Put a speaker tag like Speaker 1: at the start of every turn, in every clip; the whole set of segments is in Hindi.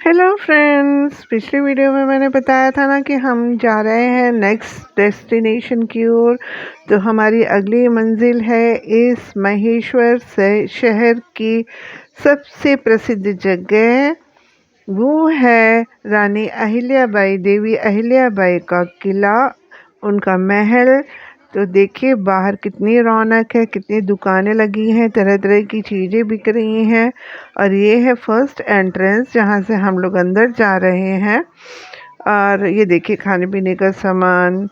Speaker 1: हेलो फ्रेंड्स, पिछले वीडियो में मैंने बताया था ना कि हम जा रहे हैं नेक्स्ट डेस्टिनेशन की ओर। तो हमारी अगली मंजिल है इस महेश्वर शहर की सबसे प्रसिद्ध जगह। वो है रानी अहिल्याबाई, देवी अहिल्याबाई का किला, उनका महल। तो देखिए बाहर कितनी रौनक है, कितनी दुकानें लगी हैं, तरह तरह की चीज़ें बिक रही हैं। और ये है फर्स्ट एंट्रेंस जहाँ से हम लोग अंदर जा रहे हैं। और ये देखिए खाने पीने का सामान,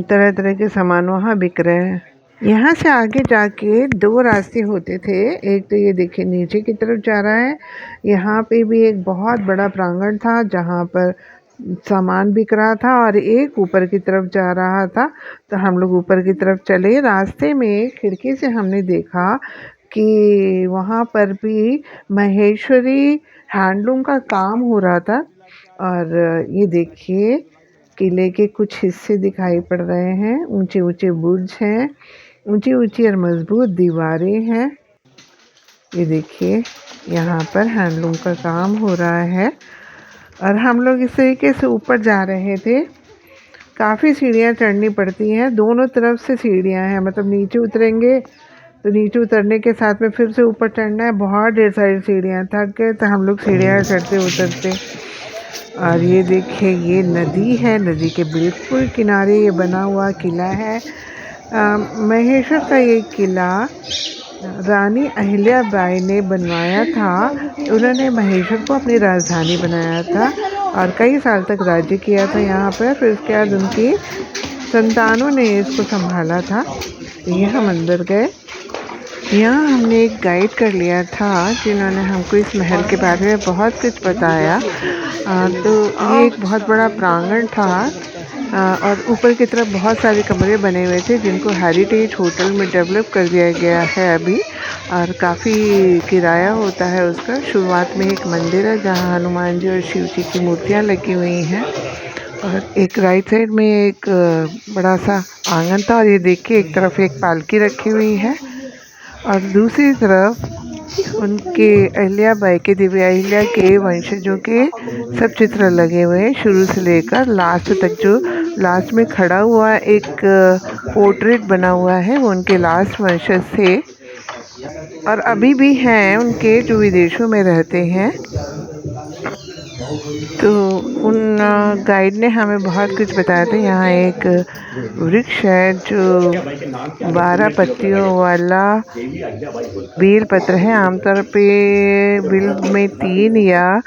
Speaker 1: तरह तरह के सामान वहाँ बिक रहे हैं। यहाँ से आगे जाके दो रास्ते होते थे। एक तो ये देखिए नीचे की तरफ जा रहा है। यहाँ पे भी एक बहुत बड़ा प्रांगण था जहाँ पर सामान बिक रहा था, और एक ऊपर की तरफ जा रहा था। तो हम लोग ऊपर की तरफ चले। रास्ते में खिड़की से हमने देखा कि वहाँ पर भी महेश्वरी हैंडलूम का काम हो रहा था। और ये देखिए किले के कुछ हिस्से दिखाई पड़ रहे हैं। ऊंचे ऊंचे बुर्ज हैं, ऊंची ऊंची और मजबूत दीवारें हैं। ये देखिए यहाँ पर हैंडलूम का काम हो रहा है। और हम लोग इस तरीके से ऊपर जा रहे थे। काफ़ी सीढ़ियाँ चढ़नी पड़ती हैं, दोनों तरफ से सीढ़ियाँ हैं। मतलब नीचे उतरेंगे तो नीचे उतरने के साथ में फिर से ऊपर चढ़ना है। बहुत ढेर सारी सीढ़ियाँ, थक गए तो हम लोग सीढ़ियाँ चढ़ते उतरते। और ये देखिए ये नदी है, नदी के बिल्कुल किनारे ये बना हुआ किला है। महेश्वर का ये किला रानी अहिल्याबाई ने बनवाया था। उन्होंने महेश्वर को अपनी राजधानी बनाया था और कई साल तक राज्य किया था यहाँ पर। फिर उसके बाद उनकी संतानों ने इसको संभाला था। ये हम अंदर गए। यहाँ हमने एक गाइड कर लिया था जिन्होंने हमको इस महल के बारे में बहुत कुछ बताया। तो ये एक बहुत बड़ा प्रांगण था और ऊपर की तरफ बहुत सारे कमरे बने हुए थे जिनको हेरिटेज होटल में डेवलप कर दिया गया है अभी। और काफ़ी किराया होता है उसका। शुरुआत में एक मंदिर है जहाँ हनुमान जी और शिव जी की मूर्तियाँ लगी हुई हैं। और एक राइट साइड में एक बड़ा सा आंगन था। और ये देखिए एक तरफ एक पालकी रखी हुई है और दूसरी तरफ उनके अहिल्याबाई के, देवी अहिल्या के वंशजों के सब चित्र लगे हुए हैं, शुरू से लेकर लास्ट तक। जो लास्ट में खड़ा हुआ एक पोर्ट्रेट बना हुआ है वो उनके लास्ट वंशज थे और अभी भी हैं उनके, जो विदेशों में रहते हैं। तो उन गाइड ने हमें बहुत कुछ बताया था। यहाँ एक वृक्ष है जो 12 पत्तियों वाला बेल पत्र है। आमतौर पे बेल में 3 या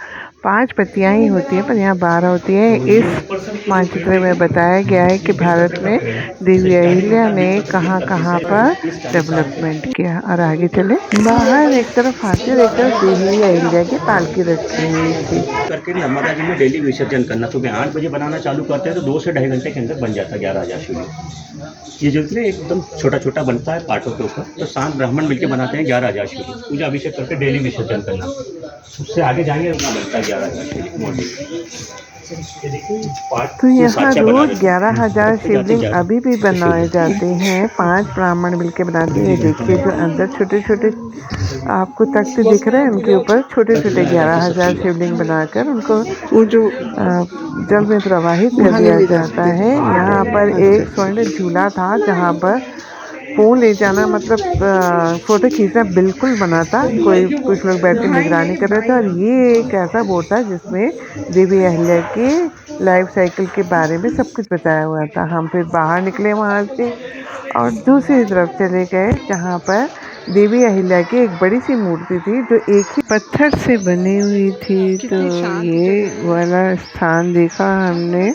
Speaker 1: 5 पत्तियां ही होती हैं, पर यहाँ 12 होती है। इस मानचित्र में बताया गया है कि भारत में देवी अहिल्या ने कहाँ कहाँ पर डेवलपमेंट किया। और आगे चले, बाहर एक तरफ हाथी और एक तरफ देवी अहिल्या की पालकी रखी हुई थी।
Speaker 2: करके नर्मदा जी में डेली विसर्जन करना। सुबह 8 बजे बनाना चालू करते हैं तो 2 से ढाई घंटे के अंदर बन जाता है 11,000 शिवलिंग। ये जो है एकदम छोटा छोटा बनता है पाटों के ऊपर। तो 7 ब्राह्मण मिलकर बनाते हैं 11,000 शिवलिंग। पूजा अभिषेक करके डेली विसर्जन करना। उससे आगे जाएंगे उतना बनता है 11,000 शिवलिंग।
Speaker 1: तो यहाँ रोज 11,000 शिवलिंग अभी भी बनाए जाते हैं। 5 ब्राह्मण मिलके बनाते हैं। देखिए जो अंदर छोटे छोटे आपको तख्त दिख रहे हैं, उनके ऊपर छोटे छोटे 11,000 शिवलिंग बनाकर उनको वो जो जल में प्रवाहित कर दिया जाता है। यहाँ पर एक स्वर्ण झूला था जहाँ पर फ़ोन ले जाना, मतलब फ़ोटो खींचना बिल्कुल मना था। कुछ लोग बैठ के निगरानी कर रहे थे। और ये एक ऐसा बोर्ड था जिसमें देवी अहिल्या के लाइफ साइकिल के बारे में सब कुछ बताया हुआ था। हम फिर बाहर निकले वहाँ से और दूसरी तरफ चले गए जहाँ पर देवी अहिल्या की एक बड़ी सी मूर्ति थी जो एक ही पत्थर से बनी हुई थी। तो ये वाला स्थान देखा हमने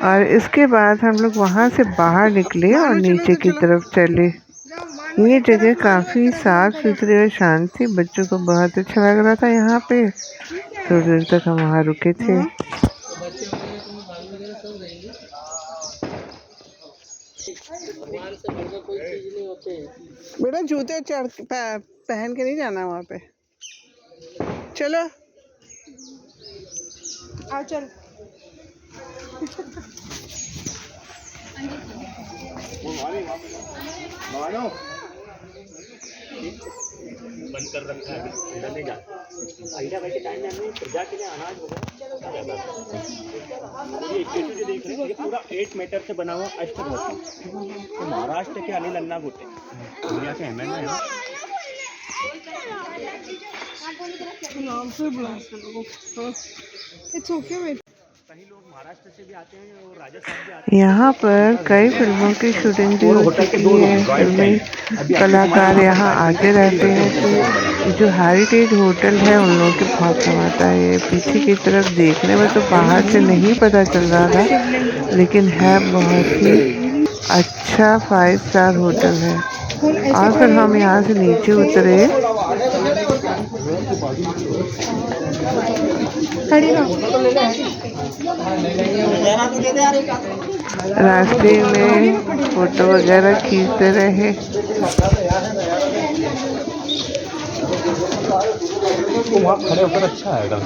Speaker 1: और इसके बाद हम लोग वहाँ से बाहर निकले और नीचे की तरफ चले। ये जगह काफ़ी साफ सुथरी और शांत थी। बच्चों को बहुत अच्छा लग रहा था यहाँ पे। थोड़ी देर तक हम वहाँ रुके थे। बेटा जूते पहन के नहीं जाना वहाँ पे। चलो आओ चल।
Speaker 2: बंद कर रखा है, नहीं जाता। अहिल्या बाई के टाइम में हमने प्रजा के लिए अनाज वगैरह आ जाता था। ये स्टेचू जो देख रहे हैं ये पूरा 8 मीटर से बना हुआ अष्टमूर्ति, तो महाराष्ट्र के अनिल अन्ना गुट्टे इंडिया के एमएन है। कई लोग महाराष्ट्र से भी आते हैं और राजस्थान भी आते हैं।
Speaker 1: यहाँ पर कई फिल्मों की शूटिंग भी हो चुकी है। फिल्मी कलाकार यहाँ आते रहते हैं। तो जो हेरिटेज होटल है उन लोगों के बहुत कम आता है। पीछे की तरफ देखने में तो बाहर से नहीं पता चल रहा था, लेकिन है बहुत ही अच्छा 5 स्टार होटल है। और फिर हम यहाँ से नीचे उतरे। रास्ते में फोटो वगैरह खींचते रहे।
Speaker 2: वहाँ खड़े होकर अच्छा आएगा।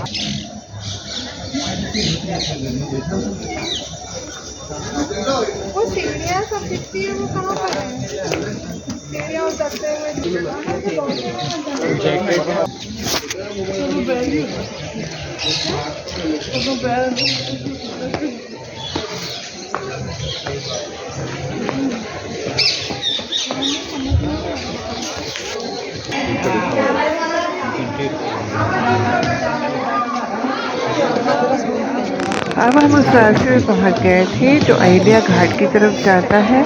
Speaker 3: वो सीढ़ियाँ सब दिखती है, वो कहाँ पर है? सीढ़ियाँ उतरते
Speaker 1: अब हम उस रास्ते में पहुँच गए थे जो अहिल्या घाट की तरफ जाता है।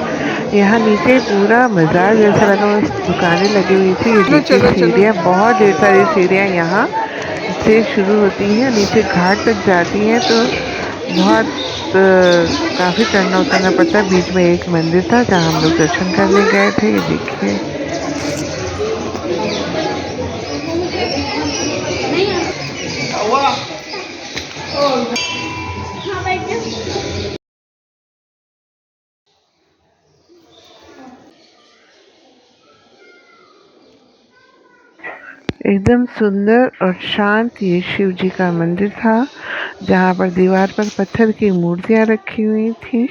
Speaker 1: यहाँ नीचे पूरा बाजार जैसा लगा, दुकानें लगी हुई थी। ये देखिए सीढ़ियाँ, बहुत ढेर सारी सीढ़ियाँ यहाँ से शुरू होती हैं, नीचे घाट तक जाती हैं। तो बहुत काफ़ी चढ़ना उतरना पड़ता है। बीच में एक मंदिर था जहाँ हम लोग दर्शन करने गए थे। ये देखिए एकदम सुंदर और शांत ये शिव जी का मंदिर था, जहाँ पर दीवार पर पत्थर की मूर्तियाँ रखी हुई थी।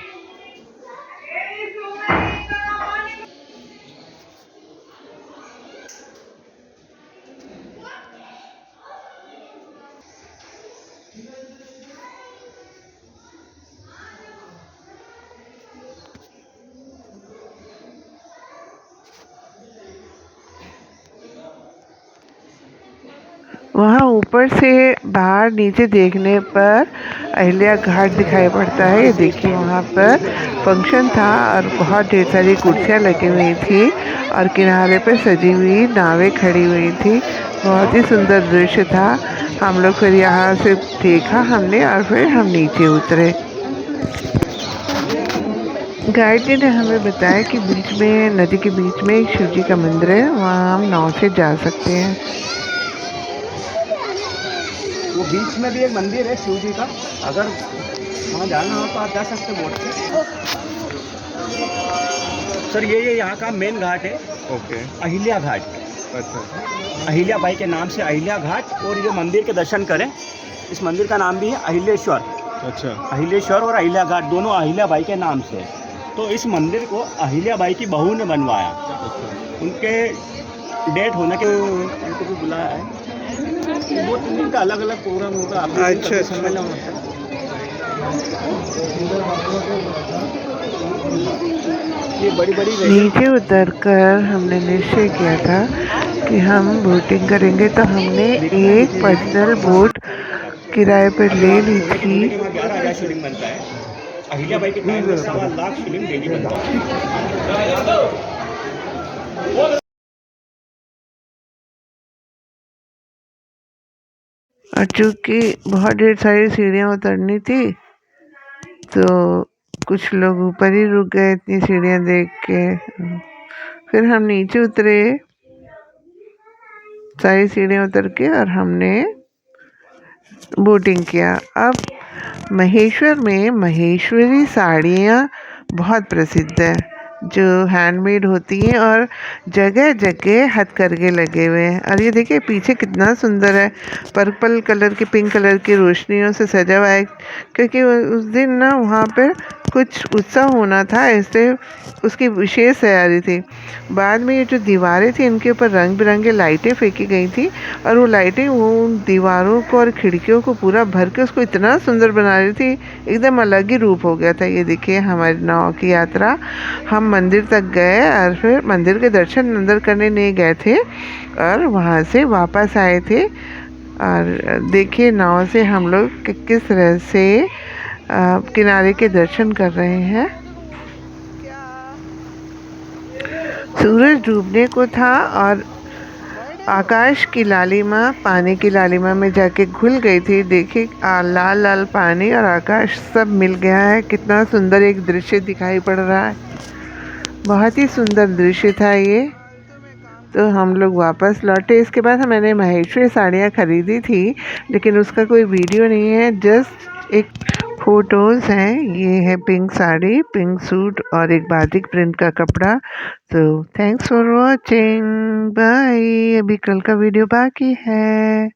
Speaker 1: वहाँ ऊपर से बाहर नीचे देखने पर अहिल्या घाट दिखाई पड़ता है। ये देखिए वहाँ पर फंक्शन था और बहुत ढेर सारी कुर्सियाँ लगी हुई थी और किनारे पे सजी हुई नावें खड़ी हुई थी। बहुत ही सुंदर दृश्य था। हम लोग फिर यहाँ से देखा हमने और फिर हम नीचे उतरे। गाइड जी ने हमें बताया कि बीच में, नदी के बीच में एक शिव जी का मंदिर है, वहाँ हम नाव से जा सकते हैं।
Speaker 2: वो बीच में भी एक मंदिर है शिव जी का, अगर वहाँ जाना हो तो आप जा सकते हैं बोट से। सर ये यहाँ का मेन घाट है।
Speaker 4: ओके।
Speaker 2: अहिल्या घाट।
Speaker 4: अच्छा।
Speaker 2: अहिल्या बाई के नाम से अहिल्या घाट, और ये मंदिर के दर्शन करें। इस मंदिर का नाम भी है अहिलेश्वर।
Speaker 4: अच्छा।
Speaker 2: अहिलेश्वर और अहिल्या घाट दोनों अहिल्या बाई के नाम से। तो इस मंदिर को अहिल्या बाई की बहू ने बनवाया। उनके डेथ होने के उनको भी बुलाया है। 2-3 दिन का अलग अलग प्रोग्राम होगा।
Speaker 4: अच्छा।
Speaker 2: सम्मेलन होता है। ये बड़ी बड़ी
Speaker 1: नीचे उतरकर हमने निश्चय किया था कि हम बोटिंग करेंगे, तो हमने एक पर्सनल बोट किराए पर ले ली थी।
Speaker 2: 11,000 शिलिंग बनता है। अहिल्या बाई के टाइम में 1.25 लाख शिलिंग डेली बनता है।
Speaker 1: और चूँकि बहुत ढेर सारी सीढ़ियाँ उतरनी थी, तो कुछ लोग ऊपर ही रुक गए इतनी सीढ़ियाँ देख के। फिर हम नीचे उतरे सारी सीढ़ियाँ उतर के, और हमने बोटिंग किया। अब महेश्वर में महेश्वरी साड़ियाँ बहुत प्रसिद्ध है, जो हैंडमेड होती हैं और जगह जगह हथकरघे लगे हुए हैं। और ये देखिए पीछे कितना सुंदर है, पर्पल कलर की, पिंक कलर की रोशनियों से सजा हुआ है, क्योंकि उस दिन ना वहाँ पर कुछ उत्सव होना था, इसलिए उसकी विशेष तैयारी थी। बाद में ये जो दीवारें थी इनके ऊपर रंग बिरंगे लाइटें फेंकी गई थी और वो लाइटें उन दीवारों को और खिड़कियों को पूरा भर के उसको इतना सुंदर बना रही थी, एकदम अलग ही रूप हो गया था। ये देखिए हमारी नाव की यात्रा, हम मंदिर तक गए और फिर मंदिर के दर्शन अंदर करने नहीं गए थे और वहाँ से वापस आए थे। और देखिए नाव से हम लोग किस तरह से किनारे के दर्शन कर रहे हैं। सूरज डूबने को था और आकाश की लालिमा पानी की लालिमा में जाके घुल गई थी। देखिए लाल लाल पानी और आकाश सब मिल गया है, कितना सुंदर एक दृश्य दिखाई पड़ रहा है। बहुत ही सुंदर दृश्य था ये। तो हम लोग वापस लौटे। इसके बाद मैंने महेश्वरी साड़ियाँ खरीदी थी, लेकिन उसका कोई वीडियो नहीं है, जस्ट एक फोटोज़ हैं। ये है पिंक साड़ी, पिंक सूट और एक बाटिक प्रिंट का कपड़ा। तो थैंक्स फॉर वॉचिंग, बाय। अभी कल का वीडियो बाकी है।